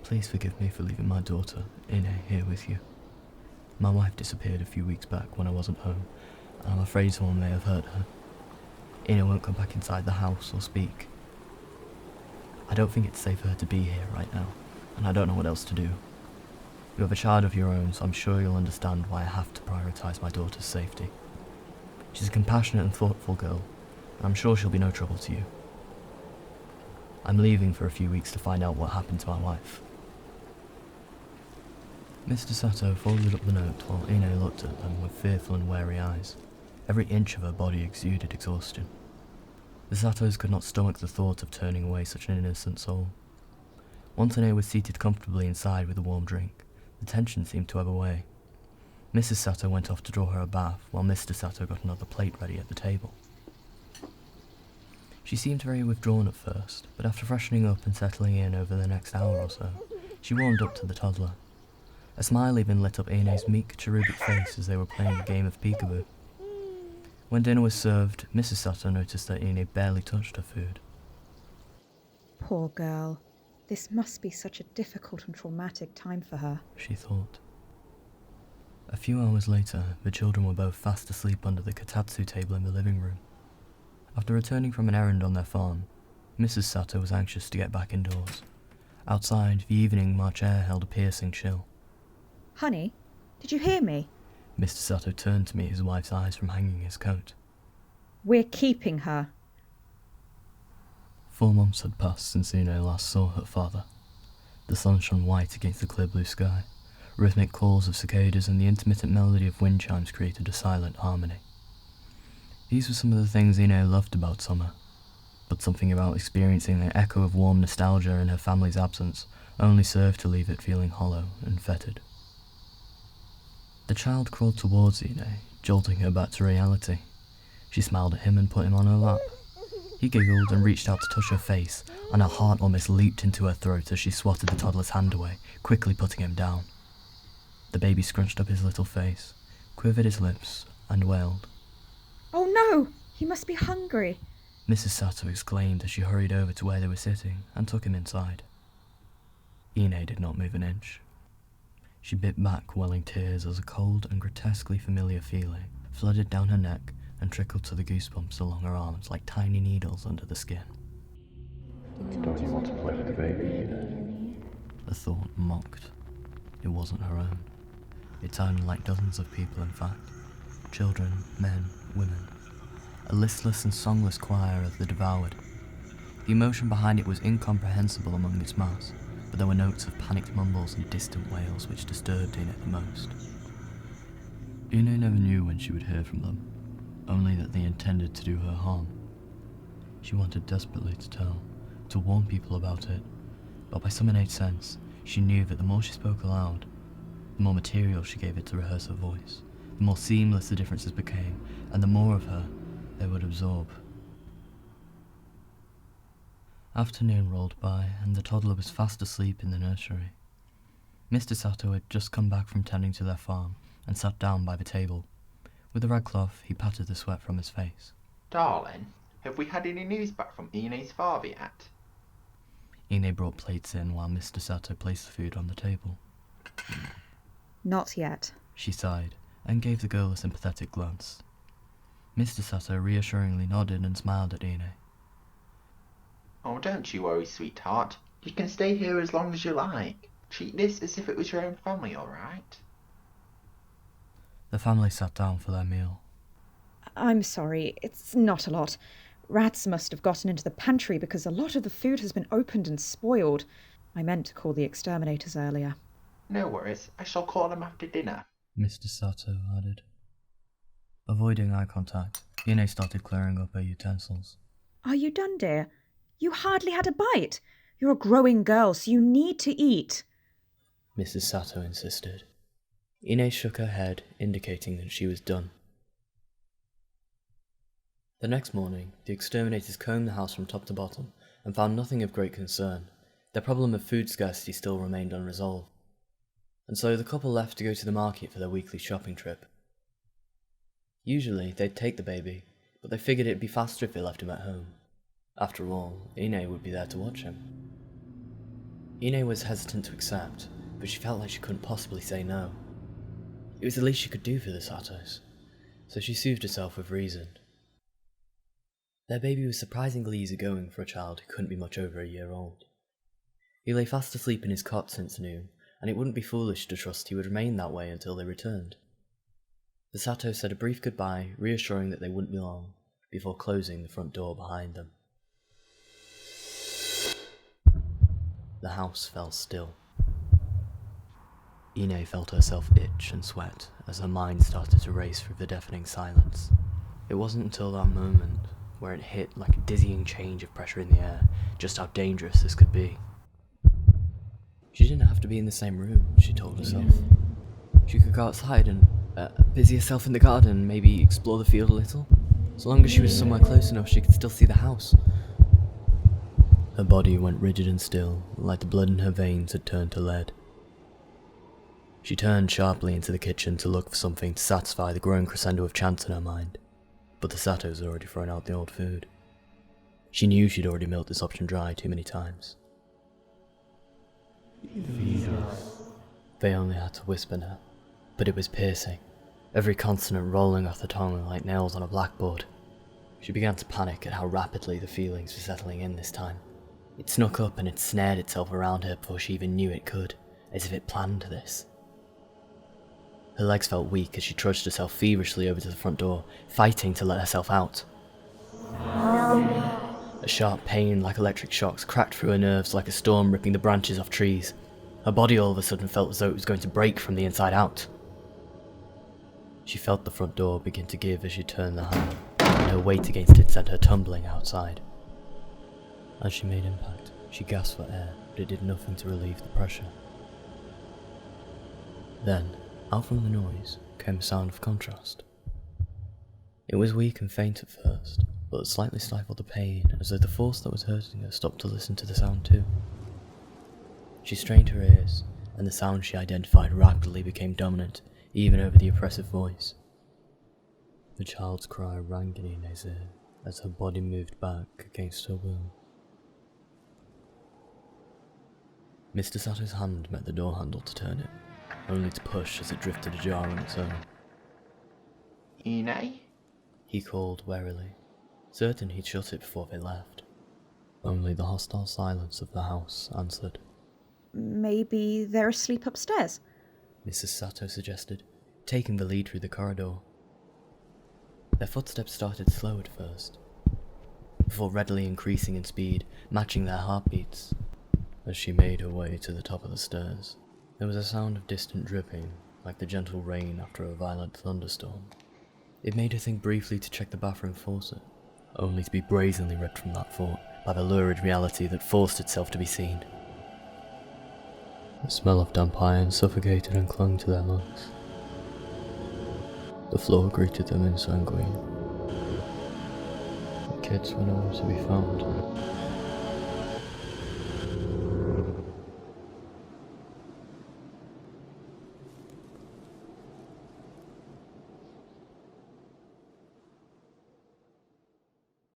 Please forgive me for leaving my daughter, Ine, here with you. My wife disappeared a few weeks back when I wasn't home, and I'm afraid someone may have hurt her. Ine won't come back inside the house or speak. I don't think it's safe for her to be here right now, and I don't know what else to do. You have a child of your own, so I'm sure you'll understand why I have to prioritise my daughter's safety. She's a compassionate and thoughtful girl, and I'm sure she'll be no trouble to you. I'm leaving for a few weeks to find out what happened to my wife. Mr. Sato folded up the note while Ine looked at them with fearful and wary eyes. Every inch of her body exuded exhaustion. The Satos could not stomach the thought of turning away such an innocent soul. Once Ine was seated comfortably inside with a warm drink, the tension seemed to ebb away. Mrs. Sato went off to draw her a bath, while Mr. Sato got another plate ready at the table. She seemed very withdrawn at first, but after freshening up and settling in over the next hour or so, she warmed up to the toddler. A smile even lit up Ine's meek, cherubic face as they were playing a game of peekaboo. When dinner was served, Mrs. Sato noticed that Ine barely touched her food. Poor girl. This must be such a difficult and traumatic time for her, she thought. A few hours later, the children were both fast asleep under the kotatsu table in the living room. After returning from an errand on their farm, Mrs. Sato was anxious to get back indoors. Outside, the evening March air held a piercing chill. Honey, did you hear me? Mr. Sato turned to meet his wife's eyes from hanging his coat. We're keeping her. 4 months had passed since Ine last saw her father. The sun shone white against the clear blue sky. Rhythmic calls of cicadas and the intermittent melody of wind chimes created a silent harmony. These were some of the things Ine loved about summer, but something about experiencing the echo of warm nostalgia in her family's absence only served to leave it feeling hollow and fettered. The child crawled towards Ine, jolting her back to reality. She smiled at him and put him on her lap. He giggled and reached out to touch her face, and her heart almost leaped into her throat as she swatted the toddler's hand away, quickly putting him down. The baby scrunched up his little face, quivered his lips, and wailed. Oh no! He must be hungry! Mrs. Sato exclaimed as she hurried over to where they were sitting and took him inside. Ine did not move an inch. She bit back welling tears as a cold and grotesquely familiar feeling flooded down her neck and trickled to the goosebumps along her arms like tiny needles under the skin. Don't you want to play with the baby, Ine? The thought mocked. It wasn't her own. It sounded like dozens of people, in fact. Children, men, women. A listless and songless choir of the devoured. The emotion behind it was incomprehensible among its mass, but there were notes of panicked mumbles and distant wails which disturbed Ine the most. Ine never knew when she would hear from them, only that they intended to do her harm. She wanted desperately to tell, to warn people about it, but by some innate sense, she knew that the more she spoke aloud, the more material she gave it to rehearse her voice, the more seamless the differences became, and the more of her they would absorb. Afternoon rolled by, and the toddler was fast asleep in the nursery. Mr. Sato had just come back from tending to their farm, and sat down by the table. With a rag cloth, he patted the sweat from his face. Darling, have we had any news back from Ine's father yet? Ine brought plates in while Mr. Sato placed the food on the table. Not yet. She sighed, and gave the girl a sympathetic glance. Mr. Sato reassuringly nodded and smiled at Ine. Oh, don't you worry, sweetheart. You can stay here as long as you like. Treat this as if it was your own family, alright? The family sat down for their meal. I'm sorry, it's not a lot. Rats must have gotten into the pantry because a lot of the food has been opened and spoiled. I meant to call the exterminators earlier. No worries, I shall call them after dinner. Mr. Sato added. Avoiding eye contact, Ine started clearing up her utensils. Are you done, dear? You hardly had a bite. You're a growing girl, so you need to eat. Mrs. Sato insisted. Ine shook her head, indicating that she was done. The next morning, the exterminators combed the house from top to bottom and found nothing of great concern. Their problem of food scarcity still remained unresolved. And so the couple left to go to the market for their weekly shopping trip. Usually, they'd take the baby, but they figured it'd be faster if they left him at home. After all, Ine would be there to watch him. Ine was hesitant to accept, but she felt like she couldn't possibly say no. It was the least she could do for the Satos, so she soothed herself with reason. Their baby was surprisingly easygoing for a child who couldn't be much over a year old. He lay fast asleep in his cot since noon, and it wouldn't be foolish to trust he would remain that way until they returned. The Satos said a brief goodbye, reassuring that they wouldn't be long, before closing the front door behind them. The house fell still. Ine felt herself itch and sweat as her mind started to race through the deafening silence. It wasn't until that moment, where it hit like a dizzying change of pressure in the air, just how dangerous this could be. She didn't have to be in the same room, she told herself. She could go outside and busy herself in the garden and maybe explore the field a little. As long as she was somewhere close enough, she could still see the house. Her body went rigid and still, like the blood in her veins had turned to lead. She turned sharply into the kitchen to look for something to satisfy the growing crescendo of chance in her mind, but the Satos had already thrown out the old food. She knew she'd already milked this option dry too many times. They only had to whisper now, but it was piercing, every consonant rolling off the tongue like nails on a blackboard. She began to panic at how rapidly the feelings were settling in this time. It snuck up and it snared itself around her before she even knew it could, as if it planned this. Her legs felt weak as she trudged herself feverishly over to the front door, fighting to let herself out. A sharp pain like electric shocks cracked through her nerves like a storm ripping the branches off trees. Her body all of a sudden felt as though it was going to break from the inside out. She felt the front door begin to give as she turned the handle, and her weight against it sent her tumbling outside. As she made impact, she gasped for air, but it did nothing to relieve the pressure. Then, out from the noise, came a sound of contrast. It was weak and faint at first, but it slightly stifled the pain, as though the force that was hurting her stopped to listen to the sound too. She strained her ears, and the sound she identified rapidly became dominant, even over the oppressive voice. The child's cry rang in Ine's ear, as her body moved back against her will. Mr. Sato's hand met the door handle to turn it, only to push as it drifted ajar on its own. Ine? He called warily, certain he'd shut it before they left. Only the hostile silence of the house answered. Maybe they're asleep upstairs, Mrs. Sato suggested, taking the lead through the corridor. Their footsteps started slow at first, before readily increasing in speed, matching their heartbeats. As she made her way to the top of the stairs, there was a sound of distant dripping, like the gentle rain after a violent thunderstorm. It made her think briefly to check the bathroom faucet, only to be brazenly ripped from that thought by the lurid reality that forced itself to be seen. The smell of damp iron suffocated and clung to their lungs. The floor greeted them insanguine. The kids were nowhere to be found.